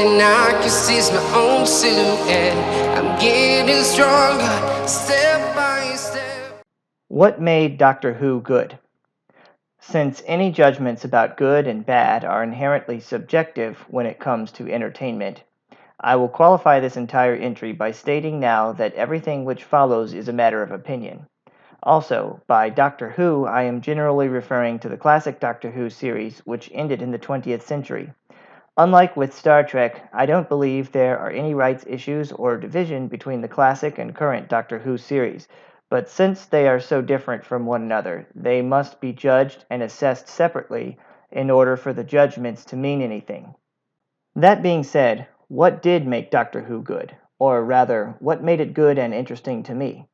thing I can see is my own silhouette. I'm getting stronger, step by step. What made Doctor Who good? Since any judgments about good and bad are inherently subjective when it comes to entertainment, I will qualify this entire entry by stating now that everything which follows is a matter of opinion. Also, by Doctor Who, I am generally referring to the classic Doctor Who series, which ended in the 20th century. Unlike with Star Trek, I don't believe there are any rights issues or division between the classic and current Doctor Who series, but since they are so different from one another, they must be judged and assessed separately in order for the judgments to mean anything. That being said, what did make Doctor Who good? Or rather, what made it good and interesting to me?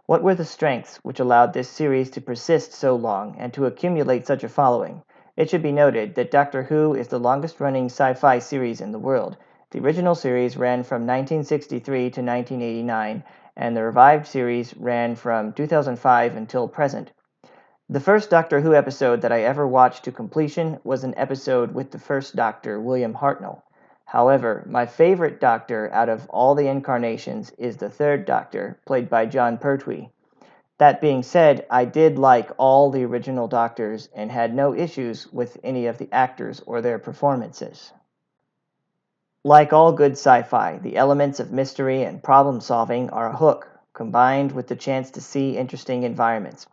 What were the strengths which allowed this series to persist so long and to accumulate such a following? It should be noted that Doctor Who is the longest-running sci-fi series in the world. The original series ran from 1963 to 1989, and the revived series ran from 2005 until present. The first Doctor Who episode that I ever watched to completion was an episode with the first Doctor, William Hartnell. However, my favorite Doctor out of all the incarnations is the third Doctor, played by Jon Pertwee. That being said, I did like all the original Doctors and had no issues with any of the actors or their performances. Like all good sci-fi, the elements of mystery and problem solving are a hook, combined with the chance to see interesting environments.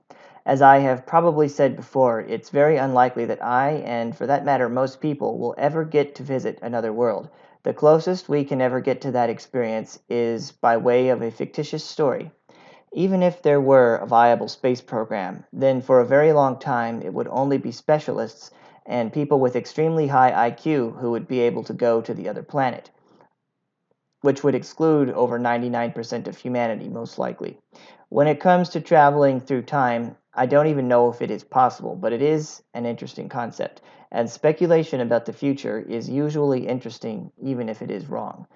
As I have probably said before, it's very unlikely that I, and for that matter most people, will ever get to visit another world. The closest we can ever get to that experience is by way of a fictitious story. Even if there were a viable space program, then for a very long time it would only be specialists and people with extremely high IQ who would be able to go to the other planet, which would exclude over 99% of humanity, most likely. When it comes to traveling through time, I don't even know if it is possible, but it is an interesting concept, and speculation about the future is usually interesting even if it is wrong.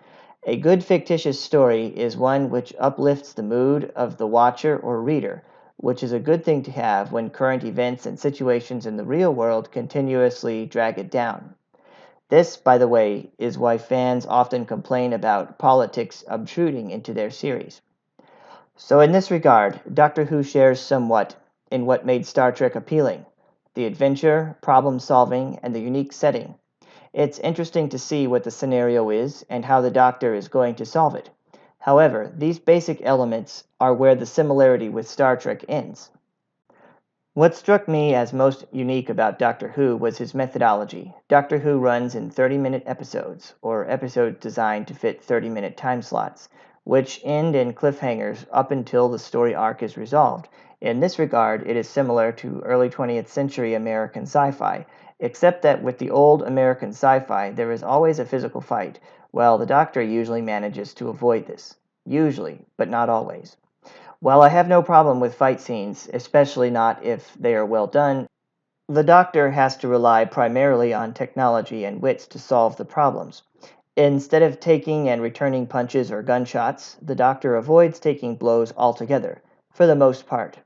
A good fictitious story is one which uplifts the mood of the watcher or reader, which is a good thing to have when current events and situations in the real world continuously drag it down. This, by the way, is why fans often complain about politics obtruding into their series. So, in this regard, Doctor Who shares somewhat in what made Star Trek appealing: the adventure, problem solving, and the unique setting. It's interesting to see what the scenario is and how the Doctor is going to solve it. However, these basic elements are where the similarity with Star Trek ends. What struck me as most unique about Doctor Who was his methodology. Doctor Who runs in 30-minute episodes, or episodes designed to fit 30-minute time slots, which end in cliffhangers up until the story arc is resolved. In this regard, it is similar to early 20th century American sci-fi, except that with the old American sci-fi, there is always a physical fight, while the Doctor usually manages to avoid this. Usually, but not always. While I have no problem with fight scenes, especially not if they are well done, the Doctor has to rely primarily on technology and wits to solve the problems. Instead of taking and returning punches or gunshots, the Doctor avoids taking blows altogether, for the most part.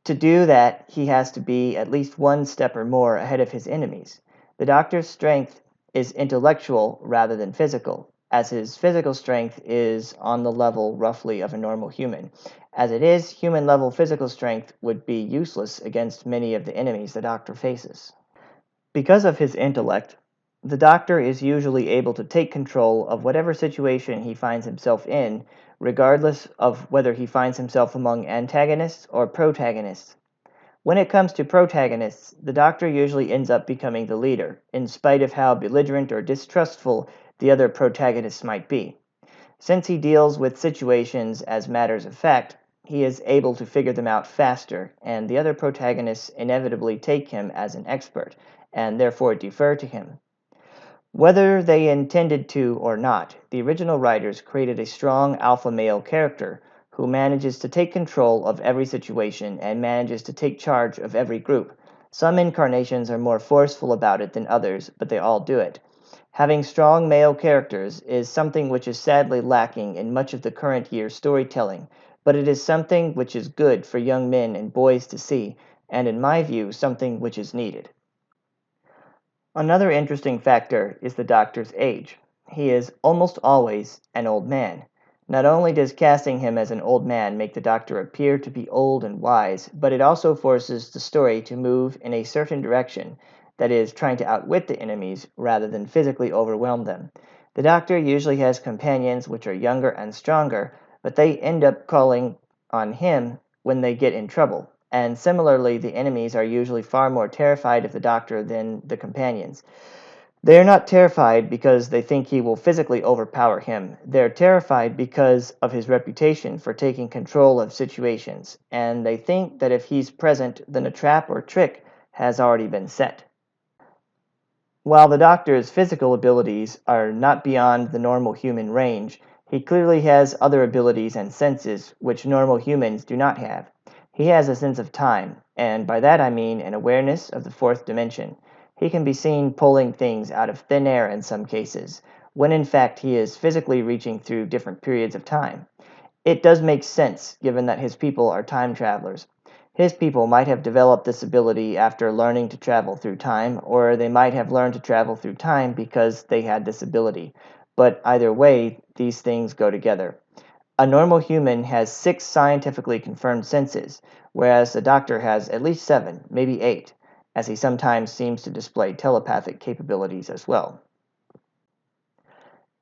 To do that, he has to be at least one step or more ahead of his enemies. The Doctor's strength is intellectual rather than physical, as his physical strength is on the level roughly of a normal human. As it is, human level physical strength would be useless against many of the enemies the Doctor faces. Because of his intellect, the Doctor is usually able to take control of whatever situation he finds himself in, regardless of whether he finds himself among antagonists or protagonists. When it comes to protagonists, the Doctor usually ends up becoming the leader, in spite of how belligerent or distrustful the other protagonists might be. Since he deals with situations as matters of fact, he is able to figure them out faster, and the other protagonists inevitably take him as an expert, and therefore defer to him. Whether they intended to or not, the original writers created a strong alpha male character who manages to take control of every situation and manages to take charge of every group. Some incarnations are more forceful about it than others, but they all do it. Having strong male characters is something which is sadly lacking in much of the current year storytelling, but it is something which is good for young men and boys to see, and in my view, something which is needed. Another interesting factor is the Doctor's age. he is almost always an old man. Not only does casting him as an old man make the Doctor appear to be old and wise, but it also forces the story to move in a certain direction, that is, trying to outwit the enemies rather than physically overwhelm them. The Doctor usually has companions which are younger and stronger, but they end up calling on him when they get in trouble. And similarly, the enemies are usually far more terrified of the Doctor than the companions. They are not terrified because they think he will physically overpower him. They're terrified because of his reputation for taking control of situations, and they think that if he's present, then a trap or trick has already been set. While the Doctor's physical abilities are not beyond the normal human range, he clearly has other abilities and senses which normal humans do not have. He has a sense of time, and by that I mean an awareness of the fourth dimension. He can be seen pulling things out of thin air in some cases, when in fact he is physically reaching through different periods of time. It does make sense, given that his people are time travelers. His people might have developed this ability after learning to travel through time, or they might have learned to travel through time because they had this ability. But either way, these things go together. A normal human has 6 scientifically confirmed senses, whereas the Doctor has at least 7, maybe 8, as he sometimes seems to display telepathic capabilities as well.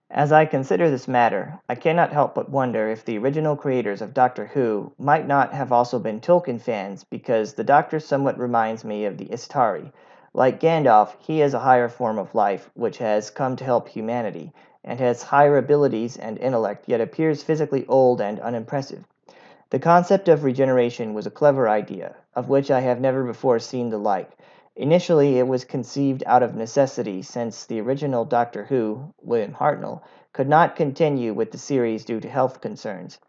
As I consider this matter, I cannot help but wonder if the original creators of Doctor Who might not have also been Tolkien fans, because the Doctor somewhat reminds me of the Istari. Like Gandalf, he is a higher form of life which has come to help humanity, and has higher abilities and intellect, yet appears physically old and unimpressive. The concept of regeneration was a clever idea, of which I have never before seen the like. Initially, it was conceived out of necessity, since the original Doctor Who, William Hartnell, could not continue with the series due to health concerns.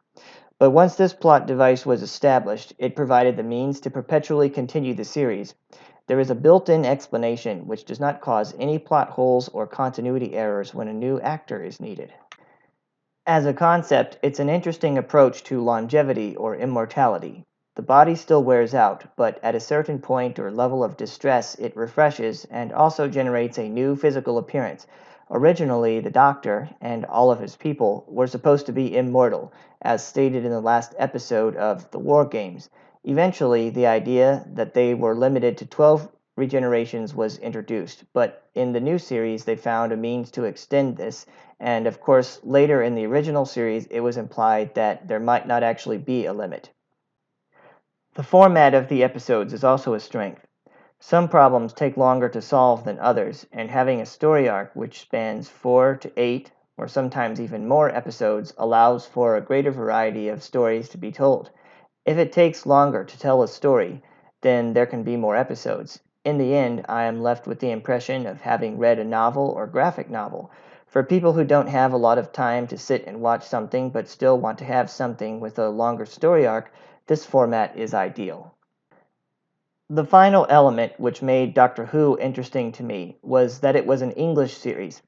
But once this plot device was established, it provided the means to perpetually continue the series. There is a built-in explanation which does not cause any plot holes or continuity errors when a new actor is needed. As a concept, it's an interesting approach to longevity or immortality. The body still wears out, but at a certain point or level of distress, it refreshes and also generates a new physical appearance. Originally, the Doctor and all of his people were supposed to be immortal, as stated in the last episode of The War Games. Eventually, the idea that they were limited to 12 regenerations was introduced, but in the new series, they found a means to extend this, and of course, later in the original series, it was implied that there might not actually be a limit. The format of the episodes is also a strength. Some problems take longer to solve than others, and having a story arc which spans 4 to 8, or sometimes even more episodes, allows for a greater variety of stories to be told. If it takes longer to tell a story, then there can be more episodes. In the end, I am left with the impression of having read a novel or graphic novel. For people who don't have a lot of time to sit and watch something but still want to have something with a longer story arc, this format is ideal. The final element which made Doctor Who interesting to me was that it was an English series.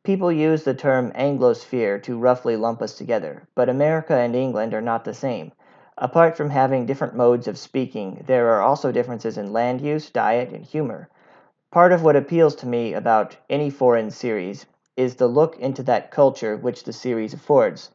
People use the term Anglosphere to roughly lump us together, but America and England are not the same. Apart from having different modes of speaking, there are also differences in land use, diet, and humor. Part of what appeals to me about any foreign series is the look into that culture which the series affords.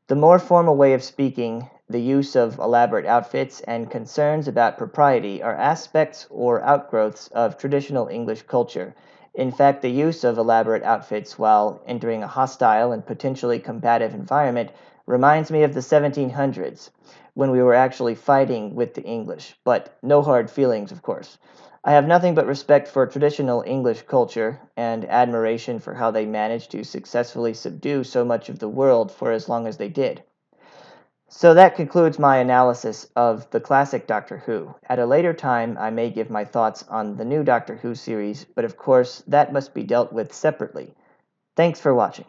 The more formal way of speaking, the use of elaborate outfits, and concerns about propriety are aspects or outgrowths of traditional English culture. In fact, the use of elaborate outfits while entering a hostile and potentially combative environment reminds me of the 1700s, when we were actually fighting with the English, but no hard feelings, of course. I have nothing but respect for traditional English culture and admiration for how they managed to successfully subdue so much of the world for as long as they did. So that concludes my analysis of the classic Doctor Who. At a later time, I may give my thoughts on the new Doctor Who series, but of course, that must be dealt with separately. Thanks for watching.